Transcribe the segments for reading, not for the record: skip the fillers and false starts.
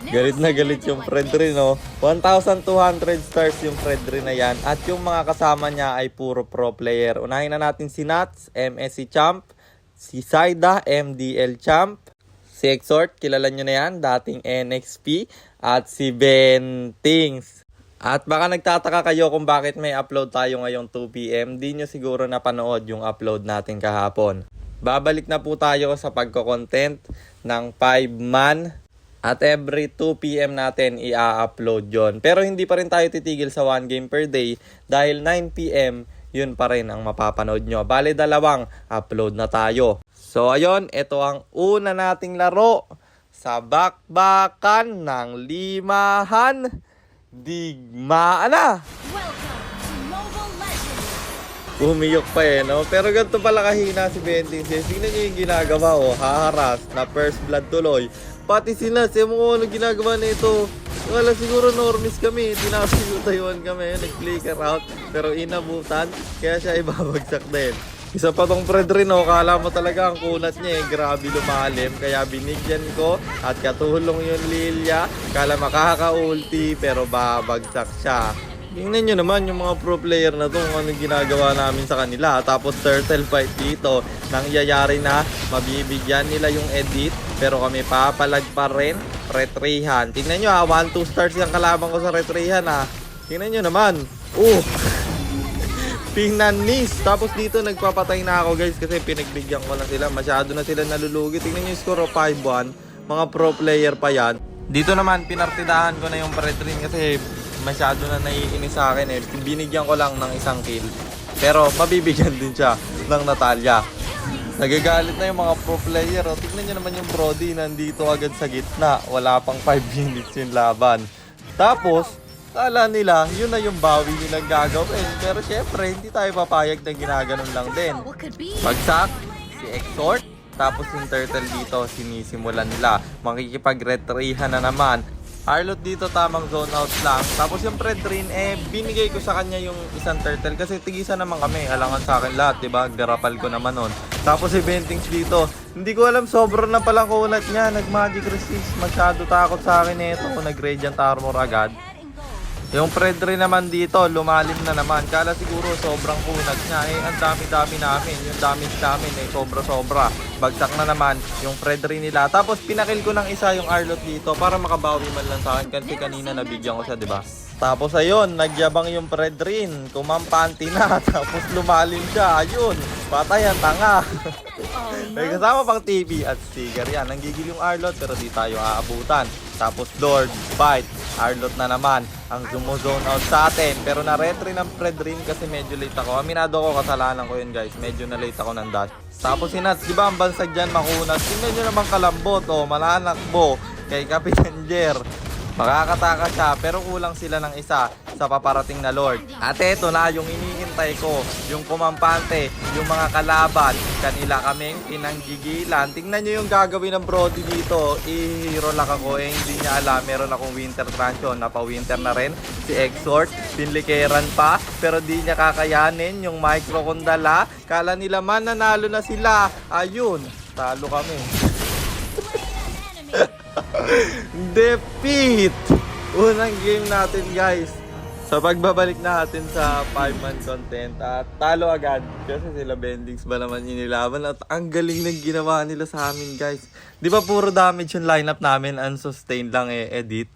Galit na galit yung Fredry, no? 1,200 stars yung Fredry na yan. At yung mga kasama niya ay puro pro player. Unahin na natin si Nats, MSC Champ, si Saida, MDL Champ, si Exort, kilala nyo na yan, dating NXP, at si Bentings. At baka nagtataka kayo kung bakit may upload tayo ngayong 2 PM. Di nyo siguro napanood yung upload natin kahapon. Babalik na po tayo sa pagko-content ng 5-man. At every 2 PM natin i-upload yon. Pero hindi pa rin tayo titigil sa 1 game per day dahil 9 PM yun pa rin ang mapapanood nyo. Bale, 2 upload na tayo. So ayun, ito ang una nating laro sa bakbakan ng limahan. Digmaan na! Umiyok pa no? Pero ganito pala kahina si Bentings. Tingnan nyo yung ginagawa, haharas na first blood tuloy. Pati sila, siya mo ano ginagawa na ito. Wala siguro normies kami, tinasayutan kami, nag-flicker out. Pero inabutan, kaya siya ibabagsak din. Isa pa tong Fredry, no? Kala mo talaga ang kunat niya grabe lumalim. Kaya binigyan ko at katulong yung Lilia. Kala makaka-ulti pero babagsak siya. Tingnan nyo naman yung mga pro player na to, kung ano ginagawa namin sa kanila. Tapos turtle fight dito, nangyayari na mabibigyan nila yung edit. Pero kami papalag pa rin, retrihan. Tingnan nyo 1-2 stars yung kalaban ko sa retrihan Tingnan nyo naman. Pinanis. Tapos dito nagpapatay na ako guys kasi pinagbigyan ko na sila. Masyado na sila nalulugi. Tingnan nyo yung score 5-1. Mga pro player pa yan. Dito naman pinartidahan ko na yung retrin kasi masyado na naiinis sa akin Binigyan ko lang ng 1 kill. Pero mabibigyan din siya ng Natalia. Nagagalit na yung mga pro player. Tignan nyo naman yung Brody nandito agad sa gitna. Wala pang 5 minutes yung laban. Tapos, kala nila yun na yung bawi nilang gagawin. Pero syempre, hindi tayo papayag na ginaganon lang din. Bagsak, si Exort. Tapos yung turtle dito, sinisimulan nila. Makikipag-retrihan na naman. Arlot dito tamang zone out lang. Tapos yung Fredrin, binigay ko sa kanya yung 1 turtle kasi tigisan naman kami. Alangan sa akin lahat, diba? Garapal ko naman nun. Tapos si Bentings dito, hindi ko alam, sobrang na palang kunat niya. Nag-magic resist, masyado takot sa akin ito. Nag-radiant armor agad. Yung Fredrin naman dito, lumalim na naman. Kala siguro sobrang kunat niya. Ang dami-dami namin. Yung damage namin sobra-sobra. Bagsak na naman yung Fredrin nila. Tapos pinakil ko ng isa yung Arlot dito para makabawi man lang sa akin. Kasi kanina nabigyan ko siya, diba? Tapos ayun, nagyabang yung Fredrin. Kumampanti na. Tapos lumalim siya. Ayun, patay ang tanga. May kasama pang TV at sticker yan. Nanggigil yung Arlot pero di tayo aabutan. Tapos Lord, fight. Arlot na naman ang zone out sa atin. Pero na-retry ng Fredrin kasi medyo late ako. Aminado ko, kasalanan ko yun guys. Medyo na late ako ng dash. Tapos si Nats, di ba ang bansag dyan makunat? Tingnan nyo naman kalambot, mananakbo kay Kapitan Jer. Makakataka siya pero kulang sila ng isa sa paparating na Lord. At eto na yung iniintay ko, yung kumampante, yung mga kalaban, kanila kaming pinanggigilan. Tingnan nyo yung gagawin ng Brody dito. I-hero lock ako, hindi niya alam. Meron akong winter transition, napa-winter na rin. Si Exort, pinlikeran pa, pero di niya kakayanin yung micro kundala. Kala nila man nanalo na sila. Ayun, talo kami. Defeat! Unang game natin guys. Sa pagbabalik natin sa 5-man content at talo agad kasi sila Bentings ba naman inilaban at ang galing ng ginawa nila sa amin guys. Di ba puro damage yung lineup namin, unsustained lang edit.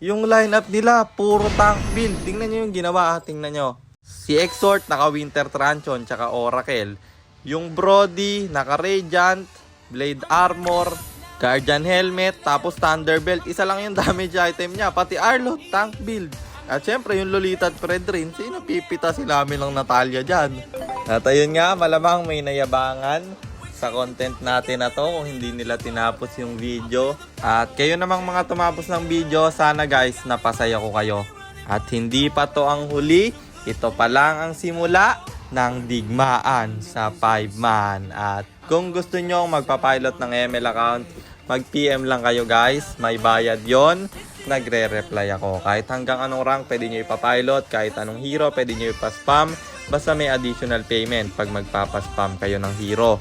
Yung lineup nila puro tank build. Tingnan nyo yung ginawa, tingnan nyo. Si Exort naka Winter Transion tsaka Oracle. Yung Brody naka Radiant, Blade Armor, Guardian Helmet, tapos Thunderbelt. Isa lang yung damage item niya. Pati Arlot, tank build. At syempre yung Lolita at Fredrin, sino pipita sila lang Natalia dyan. At ayun nga, malamang may nayabangan sa content natin na to kung hindi nila tinapos yung video. At kayo namang mga tumapos ng video, sana guys napasaya ko kayo. At hindi pa to ang huli, ito pa lang ang simula ng digmaan sa 5-man. At kung gusto nyo magpapilot ng ML account, mag-PM lang kayo guys, may bayad yon. Nagre-reply ako. Kahit hanggang anong rank pwede nyo ipapilot, kahit anong hero pwede nyo ipaspam, basta may additional payment pag magpapaspam kayo ng hero.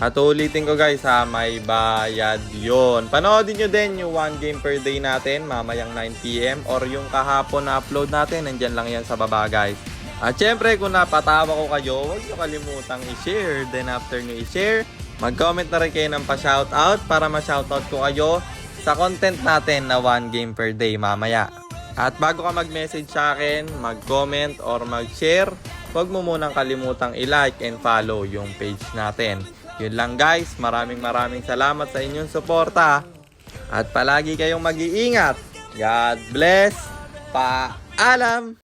At ulitin ko guys ha, may bayad yon. Panoodin nyo din yung 1 game per day natin mamayang 9 PM or yung kahapon na upload natin, nandyan lang yan sa baba guys. At syempre kung napatawa ko kayo, huwag nyo kalimutang i-share. Then after nyo i-share, mag-comment na rin kayo ng pa-shoutout para ma-shoutout ko kayo sa content natin na 1 game per day mamaya. At bago ka mag-message sa akin, mag-comment or mag-share, huwag mo munang kalimutang i-like and follow yung page natin. Yun lang guys, maraming salamat sa inyong suporta. At palagi kayong mag-iingat. God bless. Paalam!